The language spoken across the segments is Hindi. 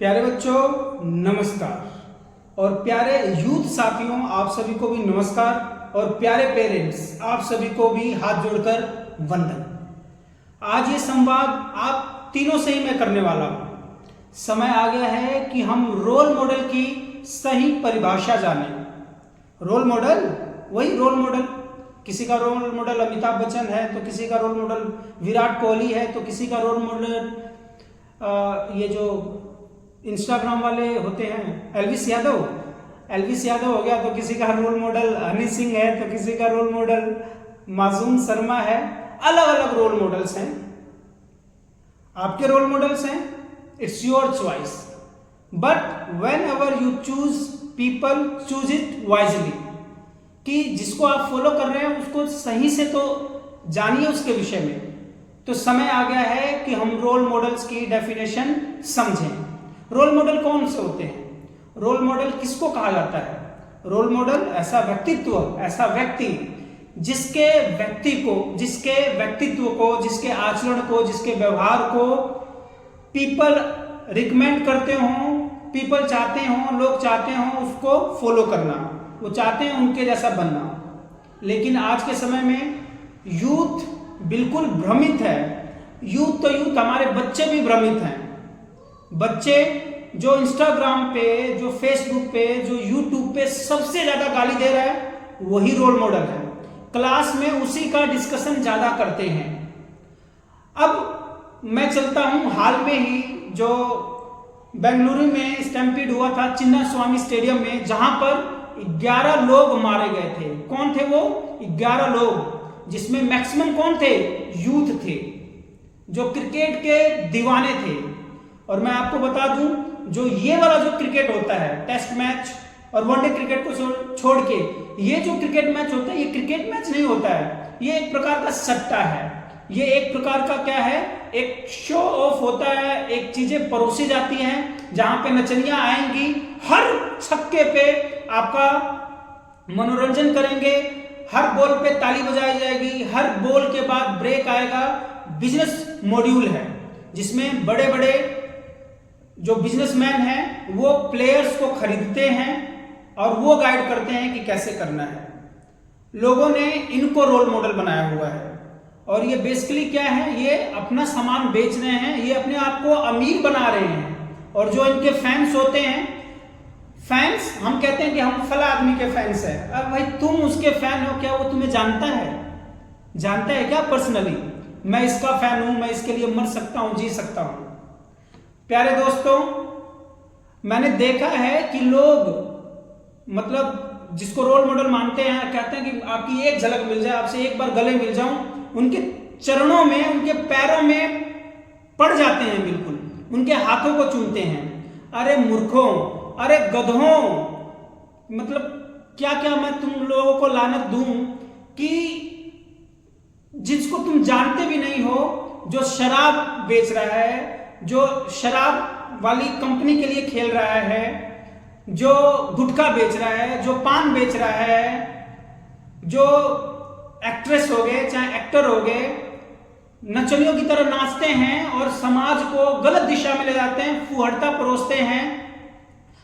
प्यारे बच्चों नमस्कार और प्यारे यूथ साथियों आप सभी को भी नमस्कार और प्यारे पेरेंट्स आप सभी को भी हाथ जोड़कर वंदन। आज ये संवाद आप तीनों से ही मैं करने वाला हूं। समय आ गया है कि हम रोल मॉडल की सही परिभाषा जानें। रोल मॉडल वही रोल मॉडल, किसी का रोल मॉडल अमिताभ बच्चन है तो किसी का रोल मॉडल विराट कोहली है तो किसी का रोल मॉडल ये जो इंस्टाग्राम वाले होते हैं एल्विस यादव हो गया, तो किसी का रोल मॉडल हनी सिंह है तो किसी का रोल मॉडल मासूम शर्मा है। अलग अलग रोल मॉडल्स हैं, आपके रोल मॉडल्स हैं, it's your choice, but when ever you choose people choose it wisely, कि जिसको आप फॉलो कर रहे हैं उसको सही से तो जानिए उसके विषय में। तो समय आ गया है कि हम रोल मॉडल्स की डेफिनेशन समझें। रोल मॉडल कौन से होते हैं? रोल मॉडल किसको कहा जाता है? रोल मॉडल ऐसा व्यक्तित्व, ऐसा व्यक्ति जिसके व्यक्तित्व को, जिसके आचरण को, जिसके व्यवहार को पीपल रिकमेंड करते हों, पीपल चाहते हों, लोग चाहते हों उसको फॉलो करना, वो चाहते हैं उनके जैसा बनना। लेकिन आज के समय में यूथ बिल्कुल भ्रमित है। यूथ तो यूथ, हमारे बच्चे भी भ्रमित हैं। बच्चे जो इंस्टाग्राम पे, जो फेसबुक पे, जो यूट्यूब पे सबसे ज्यादा गाली दे रहा है वही रोल मॉडल है। क्लास में उसी का डिस्कशन ज्यादा करते हैं। अब मैं चलता हूं, हाल में ही जो बेंगलुरु में स्टैम्पीड हुआ था चिन्ना स्वामी स्टेडियम में, जहां पर 11 लोग मारे गए थे। कौन थे वो 11 लोग? जिसमें मैक्सिमम कौन थे? यूथ थे, जो क्रिकेट के दीवाने थे। और मैं आपको बता दूं, जो ये वाला जो क्रिकेट होता है, टेस्ट मैच और वनडे क्रिकेट को छोड़ के, ये जो क्रिकेट मैच होता है ये क्रिकेट मैच नहीं होता है, ये एक प्रकार का सट्टा है। ये एक प्रकार का क्या है, एक शो ऑफ होता है। एक चीजें परोसी जाती हैं जहां पे नचनियां आएंगी, हर छक्के पे आपका मनोरंजन करेंगे, हर बॉल पे ताली बजाई जाएगी, हर बॉल के बाद ब्रेक आएगा। बिजनेस मॉड्यूल है जिसमें बड़े बड़े जो बिजनेसमैन हैं वो प्लेयर्स को खरीदते हैं और वो गाइड करते हैं कि कैसे करना है। लोगों ने इनको रोल मॉडल बनाया हुआ है और ये बेसिकली क्या है, ये अपना सामान बेच रहे हैं, ये अपने आप को अमीर बना रहे हैं। और जो इनके फैंस होते हैं, फैंस, हम कहते हैं कि हम फला आदमी के फैंस हैं। अब भाई तुम उसके फैन हो क्या? वो तुम्हें जानता है क्या पर्सनली? मैं इसका फैन हूं, मैं इसके लिए मर सकता हूं, जी सकता हूं। प्यारे दोस्तों, मैंने देखा है कि लोग मतलब जिसको रोल मॉडल मानते हैं, कहते हैं कि आपकी एक झलक मिल जाए, आपसे एक बार गले मिल जाऊं, उनके चरणों में, उनके पैरों में पड़ जाते हैं, बिल्कुल उनके हाथों को चूमते हैं। अरे मूर्खों, अरे गधों, मतलब क्या क्या मैं तुम लोगों को लानत दूं कि जिसको तुम जानते भी नहीं हो, जो शराब बेच रहा है, जो शराब वाली कंपनी के लिए खेल रहा है, जो गुटखा बेच रहा है, जो पान बेच रहा है, जो एक्ट्रेस हो गए चाहे एक्टर हो गए, नचनियों की तरह नाचते हैं और समाज को गलत दिशा में ले जाते हैं, फुहड़ता परोसते हैं,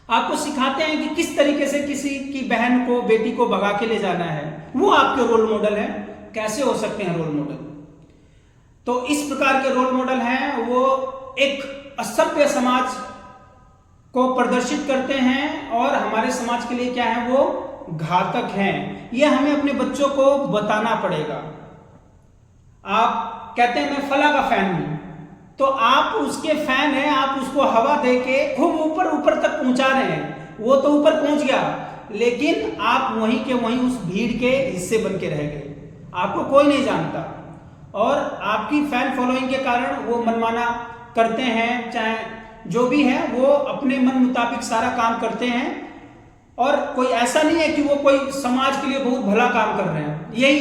आपको सिखाते हैं कि किस तरीके से किसी की बहन को, बेटी को भगा के ले जाना है। वो आपके रोल मॉडल है। कैसे हो सकते हैं रोल मॉडल? तो इस प्रकार के रोल मॉडल हैं, वो एक असभ्य समाज को प्रदर्शित करते हैं और हमारे समाज के लिए क्या है, वो घातक हैं। ये हमें अपने बच्चों को बताना पड़ेगा। आप कहते हैं मैं फला का फैन हूं, तो आप उसके फैन हैं, आप उसको हवा देके खूब ऊपर तक पहुंचा रहे हैं। वो तो ऊपर पहुंच गया, लेकिन आप वहीं के वहीं उस भीड़ के हिस्से बन के रह गए, आपको कोई नहीं जानता। और आपकी फैन फॉलोइंग के कारण वो मनमाना करते हैं, चाहे जो भी है वो अपने मन मुताबिक सारा काम करते हैं। और कोई ऐसा नहीं है कि वो कोई समाज के लिए बहुत भला काम कर रहे हैं। यही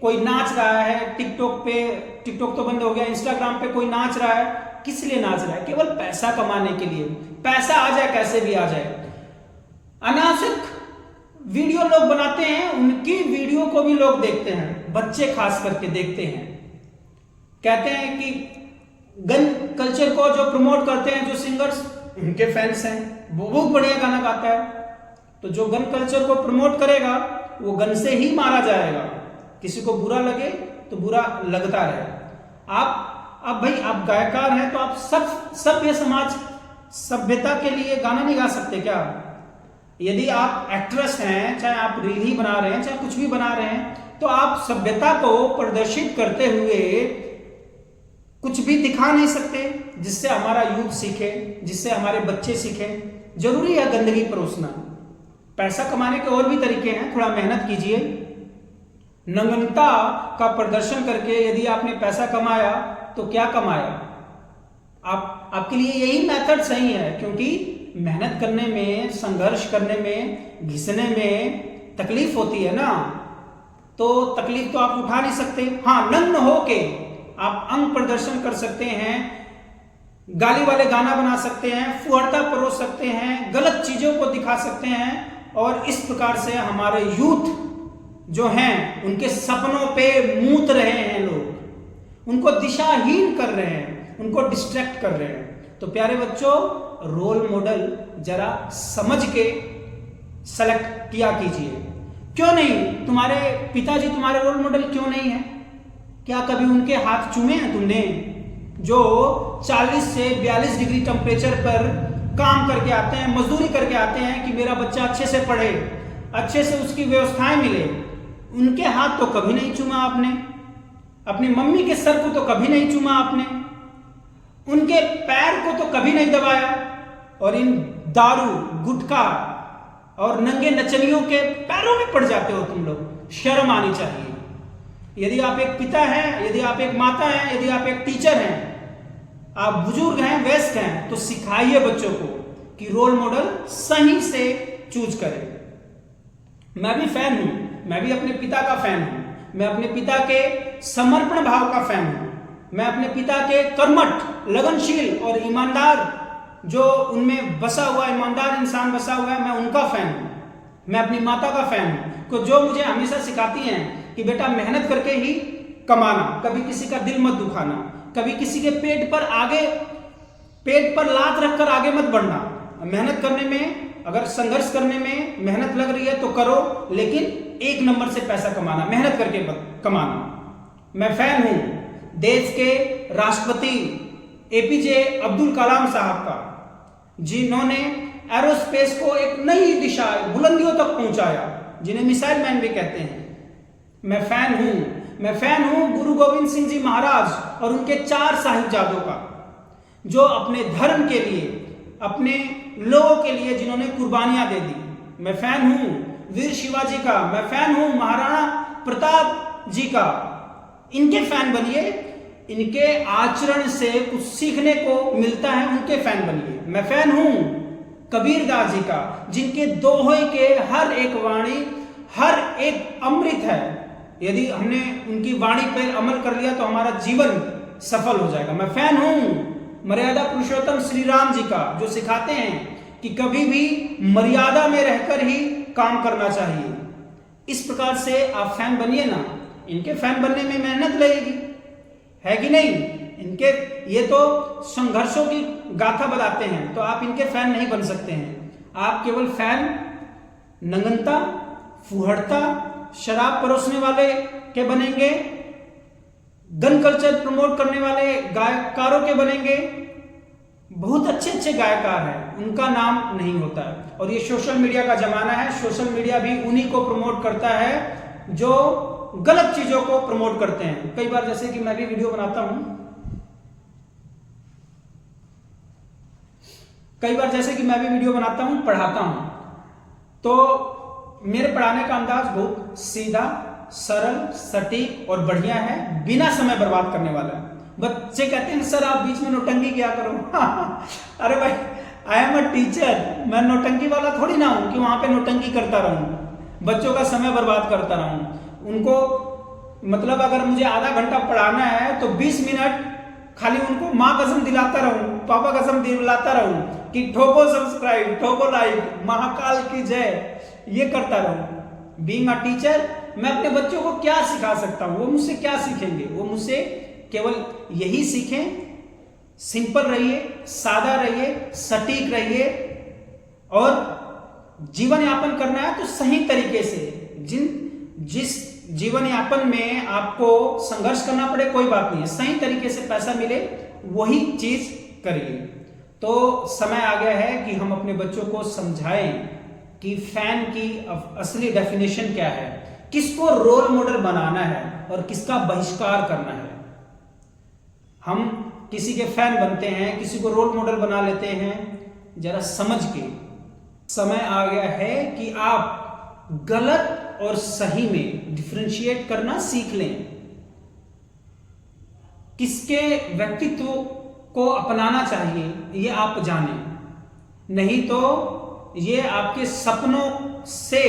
कोई नाच रहा है टिकटॉक पे, टिकटॉक तो बंद हो गया, इंस्टाग्राम पे कोई नाच रहा है, किस लिए नाच रहा है? केवल पैसा कमाने के लिए। पैसा आ जाए कैसे भी आ जाए। अनावश्यक वीडियो लोग बनाते हैं, उनकी वीडियो को भी लोग देखते हैं, बच्चे खास करके देखते हैं। कहते हैं कि गन कल्चर को जो प्रमोट करते हैं, जो सिंगर्स उनके फैंस हैं, वो बहुत बढ़िया गाना गाता है। तो जो गन कल्चर को प्रमोट करेगा वो गन से ही मारा जाएगा। किसी को बुरा लगे तो बुरा लगता रहे। आप भाई आप गायकार हैं तो आप सभ्य समाज सभ्यता के लिए गाना नहीं गा सकते क्या? यदि आप एक्ट्रेस हैं, चाहे आप रील ही बना रहे हैं, चाहे कुछ भी बना रहे हैं, तो आप सभ्यता को प्रदर्शित करते हुए कुछ भी दिखा नहीं सकते जिससे हमारा यूथ सीखे, जिससे हमारे बच्चे सीखे? जरूरी है गंदगी परोसना? पैसा कमाने के और भी तरीके हैं, थोड़ा मेहनत कीजिए। नग्नता का प्रदर्शन करके यदि आपने पैसा कमाया तो क्या कमाया? आपके लिए यही मेथड सही है, क्योंकि मेहनत करने में, संघर्ष करने में, घिसने में तकलीफ होती है ना, तो तकलीफ तो आप उठा नहीं सकते। हाँ, नग्न होके आप अंग प्रदर्शन कर सकते हैं, गाली वाले गाना बना सकते हैं, फुहड़ता परोस सकते हैं, गलत चीजों को दिखा सकते हैं, और इस प्रकार से हमारे यूथ जो हैं उनके सपनों पे मूत रहे हैं लोग, उनको दिशाहीन कर रहे हैं, उनको डिस्ट्रैक्ट कर रहे हैं। तो प्यारे बच्चों, रोल मॉडल जरा समझ के सेलेक्ट किया कीजिए। क्यों नहीं? तुम्हारे पिताजी तुम्हारे रोल मॉडल क्यों नहीं है? क्या कभी उनके हाथ चूमे हैं तुमने, जो 40 से 42 डिग्री टेम्परेचर पर काम करके आते हैं, मजदूरी करके आते हैं कि मेरा बच्चा अच्छे से पढ़े, अच्छे से उसकी व्यवस्थाएं मिले? उनके हाथ तो कभी नहीं चूमा आपने, अपनी मम्मी के सर को तो कभी नहीं चूमा आपने, उनके पैर को तो कभी नहीं दबाया। और इन दारू, गुटखा और नंगे नचनियों के पैरों में पड़ जाते हो तुम लोग। शर्म आनी चाहिए। यदि आप एक पिता हैं, यदि आप एक माता हैं, यदि आप एक टीचर हैं, आप बुजुर्ग हैं, वयस्क हैं, तो सिखाइए बच्चों को कि रोल मॉडल सही से चूज करें। मैं भी फैन हूं, मैं भी अपने पिता का फैन हूं, मैं अपने पिता के समर्पण भाव का फैन हूं, मैं अपने पिता के कर्मठ, लगनशील और ईमानदार, जो उनमें बसा हुआ ईमानदार इंसान बसा हुआ है, मैं उनका फैन हूं। मैं अपनी माता का फैन हूं, जो मुझे हमेशा सिखाती हैं कि बेटा मेहनत करके ही कमाना, कभी किसी का दिल मत दुखाना, कभी किसी के पेट पर लात रखकर आगे मत बढ़ना। मेहनत करने में, अगर संघर्ष करने में मेहनत लग रही है तो करो, लेकिन एक नंबर से पैसा कमाना, मेहनत करके कमाना। मैं फैन हूं देश के राष्ट्रपति एपीजे अब्दुल कलाम साहब का, जिन्होंने एरोस्पेस को एक नई दिशा, बुलंदियों तक पहुंचाया, जिन्हें मिसाइल मैन भी कहते हैं। मैं फैन हूं गुरु गोविंद सिंह जी महाराज और उनके 4 साहिबजादों का, जो अपने धर्म के लिए, अपने लोगों के लिए जिन्होंने कुर्बानियां दे दी। मैं फैन हूं वीर शिवाजी का, मैं फैन हूं महाराणा प्रताप जी का। इनके फैन बनिए, इनके आचरण से कुछ सीखने को मिलता है, उनके फैन बनिए। मैं फैन हूं कबीर दास जी का, जिनके दोहे के हर एक वाणी, हर एक अमृत है। यदि हमने उनकी वाणी पर अमल कर लिया तो हमारा जीवन सफल हो जाएगा। मैं फैन हूं मर्यादा पुरुषोत्तम श्री राम जी का, जो सिखाते हैं कि कभी भी मर्यादा में रहकर ही काम करना चाहिए। इस प्रकार से आप फैन बनिए ना। इनके फैन बनने में मेहनत लगेगी, है कि नहीं? इनके ये तो संघर्षों की गाथा बताते हैं, तो आप इनके फैन नहीं बन सकते हैं। आप केवल फैन नग्नता, फुहड़ता, शराब परोसने वाले के बनेंगे, गन कल्चर प्रमोट करने वाले गायकारों के बनेंगे। बहुत अच्छे अच्छे गायकार हैं, उनका नाम नहीं होता है। और ये सोशल मीडिया का जमाना है, सोशल मीडिया भी उन्हीं को प्रमोट करता है जो गलत चीजों को प्रमोट करते हैं। कई बार जैसे कि मैं भी वीडियो बनाता हूं, पढ़ाता हूं, तो मेरे पढ़ाने का अंदाज बहुत सीधा, सरल, सटीक और बढ़िया है, बिना समय बर्बाद करने वाला है। बच्चे कहते हैं सर आप बीच में नौटंकी क्या करो। अरे भाई, आई एम अ टीचर, मैं नौटंकी वाला थोड़ी ना हूं कि वहां पे नौटंकी करता रहूं, बच्चों का समय बर्बाद करता रहूं। उनको मतलब अगर मुझे आधा घंटा पढ़ाना है तो 20 मिनट खाली उनको माँ कसम दिलाता रहूं, पापा कसम दिलाता रहूं कि ठोको सब्सक्राइब, ठोको लाइक, महाकाल की जय, ये करता रहूं। बीइंग अ टीचर, मैं अपने बच्चों को क्या सिखा सकता हूं? वो मुझसे क्या सीखेंगे? वो मुझसे केवल यही सीखें, सिंपल रहिए, सादा रहिए, सटीक रहिए, और जीवन यापन करना है तो सही तरीके से। जिस जीवन यापन में आपको संघर्ष करना पड़े कोई बात नहीं है, सही तरीके से पैसा मिले वही चीज करिए। तो समय आ गया है कि हम अपने बच्चों को समझाएं कि फैन की असली डेफिनेशन क्या है, किसको रोल मॉडल बनाना है और किसका बहिष्कार करना है। हम किसी के फैन बनते हैं, किसी को रोल मॉडल बना लेते हैं, जरा समझ के। समय आ गया है कि आप गलत और सही में डिफरेंशिएट करना सीख लें, किसके व्यक्तित्व को अपनाना चाहिए ये आप जानें, नहीं तो ये आपके सपनों से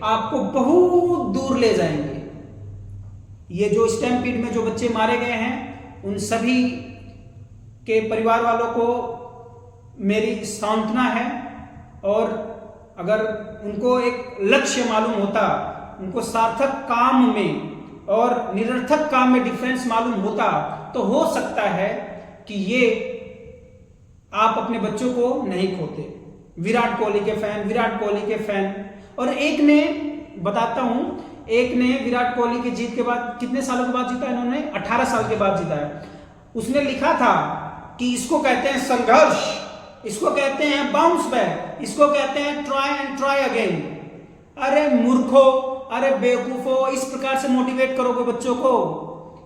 आपको बहुत दूर ले जाएंगे। ये जो स्टैम्पीड में जो बच्चे मारे गए हैं उन सभी के परिवार वालों को मेरी सांत्वना है, और अगर उनको एक लक्ष्य मालूम होता, उनको सार्थक काम में और निरर्थक काम में डिफरेंस मालूम होता, तो हो सकता है कि ये आप अपने बच्चों को नहीं खोते। विराट कोहली के फैन, और एक ने बताता हूं, एक ने विराट कोहली की जीत के बाद कितने सालों के बाद जीता, इन्होंने 18 साल के बाद जीता है। उसने लिखा था कि इसको कहते हैं संघर्ष, इसको कहते हैं बाउंस बैक, इसको कहते हैं ट्राई एंड ट्राई अगेन। अरे मूर्खो, अरे बेवकूफो, इस प्रकार से मोटिवेट करोगे बच्चों को,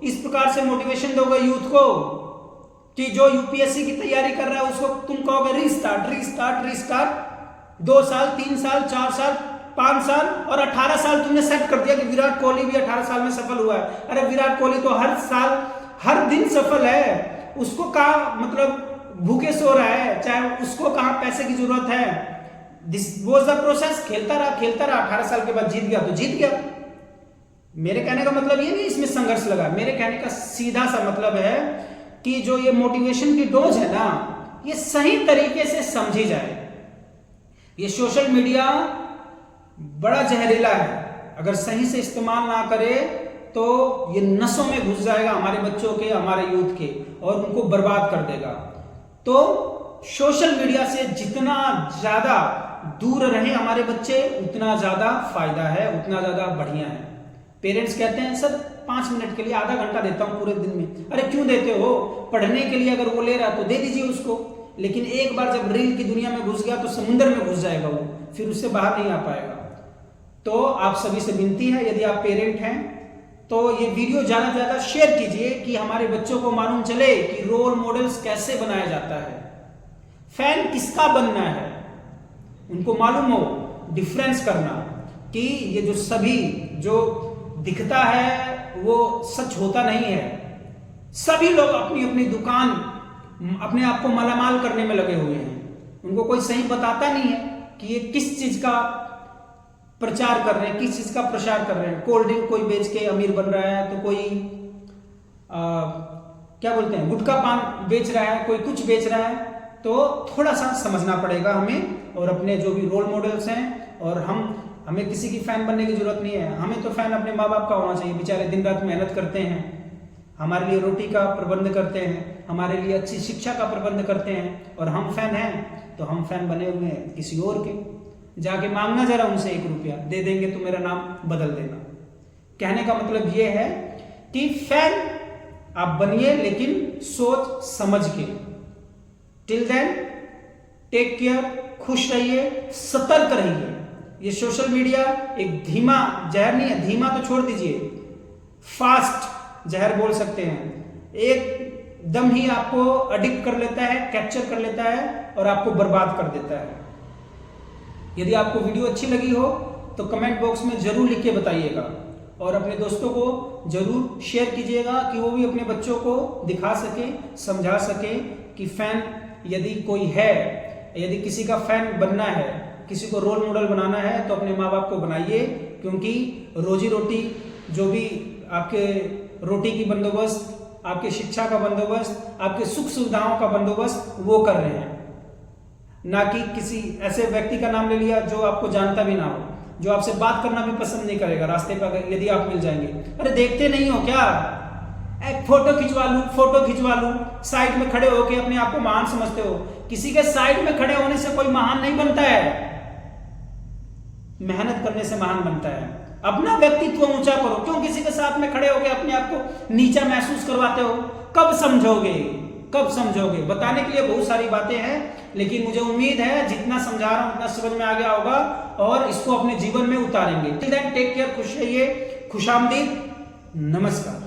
इस प्रकार से मोटिवेशन दोगे यूथ को कि जो यूपीएससी की तैयारी कर रहा है उसको तुम कहोगे रीस्टार्ट रीस्टार्ट रीस्टार्ट। 2 साल 3 साल 4 साल 5 साल और 18 साल तुमने सेट कर दिया कि विराट कोहली भी 18 साल में सफल हुआ है। अरे विराट कोहली तो हर साल हर दिन सफल है, उसको कहा मतलब भूखे सो रहा है, चाहे उसको कहां पैसे की जरूरत है। दिस वाज द प्रोसेस, खेलता रहा 18 साल के बाद जीत गया तो जीत गया। मेरे कहने का मतलब ये नहीं इसमें संघर्ष लगा, मेरे कहने का सीधा सा मतलब है कि जो ये मोटिवेशन की डोज है ना, ये सही तरीके से समझी जाए। ये सोशल मीडिया बड़ा जहरीला है, अगर सही से इस्तेमाल ना करे तो ये नसों में घुस जाएगा हमारे बच्चों के, हमारे यूथ के, और उनको बर्बाद कर देगा। तो सोशल मीडिया से जितना ज्यादा दूर रहे हमारे बच्चे उतना ज्यादा फायदा है, उतना ज्यादा बढ़िया है। पेरेंट्स कहते हैं सर 5 मिनट के लिए आधा घंटा देता हूं पूरे दिन में। अरे क्यों देते हो, पढ़ने के लिए अगर वो ले रहा है तो दे दीजिए उसको, लेकिन एक बार जब रील की दुनिया में घुस गया तो समुद्र में घुस जाएगा वो, फिर उससे बाहर नहीं आ पाएगा। तो आप सभी से विनती है, यदि आप पेरेंट हैं तो ये वीडियो ज्यादा से ज्यादा शेयर कीजिए कि हमारे बच्चों को मालूम चले कि रोल मॉडल्स कैसे बनाया जाता है, फैन किसका बनना है, उनको मालूम हो डिफरेंस करना कि ये जो सभी जो दिखता है वो सच होता नहीं है। सभी लोग अपनी अपनी दुकान अपने आप को मालामाल करने में लगे हुए हैं, उनको कोई सही बताता नहीं है कि ये किस चीज का प्रचार कर रहे हैं, किस चीज का प्रसार कर रहे हैं। कोल्ड ड्रिंक कोई बेच के अमीर बन रहा है, तो कोई क्या बोलते हैं गुटखा पान बेच रहा है, कोई कुछ बेच रहा है। तो थोड़ा सा समझना पड़ेगा हमें, और अपने जो भी रोल मॉडल्स हैं, और हमें किसी की फैन बनने की जरूरत नहीं है, हमें तो फैन अपने माँ बाप का होना चाहिए। बेचारे दिन रात मेहनत करते हैं, हमारे लिए रोटी का प्रबंध करते हैं, हमारे लिए अच्छी शिक्षा का प्रबंध करते हैं, और हम फैन हैं तो हम फैन बने हुए हैं किसी और के। जाके मांगना जरा उनसे 1 रुपया, दे देंगे तो मेरा नाम बदल देना। कहने का मतलब ये है कि फैन आप बनिए, लेकिन सोच समझ के। टिल देन टेक केयर, खुश रहिए, सतर्क रहिए। ये सोशल मीडिया एक धीमा जहर नहीं है, धीमा तो छोड़ दीजिए, फास्ट जहर बोल सकते हैं। एक दम ही आपको अडिक्ट कर लेता है, कैप्चर कर लेता है और आपको बर्बाद कर देता है। यदि आपको वीडियो अच्छी लगी हो तो कमेंट बॉक्स में जरूर लिख के बताइएगा, और अपने दोस्तों को जरूर शेयर कीजिएगा कि वो भी अपने बच्चों को दिखा सके, समझा सके कि फैन यदि कोई है, यदि किसी का फैन बनना है, किसी को रोल मॉडल बनाना है तो अपने माँ बाप को बनाइए, क्योंकि रोजी रोटी जो भी आपके रोटी की बंदोबस्त, आपके शिक्षा का बंदोबस्त, आपके सुख सुविधाओं का बंदोबस्त वो कर रहे हैं, ना कि किसी ऐसे व्यक्ति का नाम ले लिया जो आपको जानता भी ना हो, जो आपसे बात करना भी पसंद नहीं करेगा रास्ते पर यदि आप मिल जाएंगे। अरे देखते नहीं हो क्या, एक फोटो खिंचवा लूं, साइड में खड़े होके अपने आप को महान समझते हो। किसी के साइड में खड़े होने से कोई महान नहीं बनता है, मेहनत करने से महान बनता है। अपना व्यक्तित्व ऊंचा करो, क्यों किसी के साथ में खड़े होके अपने आप को नीचा महसूस करवाते हो? कब समझोगे? बताने के लिए बहुत सारी बातें हैं, लेकिन मुझे उम्मीद है जितना समझा रहा हूं उतना समझ में आ गया होगा और इसको अपने जीवन में उतारेंगे। टेक केयर, खुश रहिए, खुशामदीद, नमस्कार।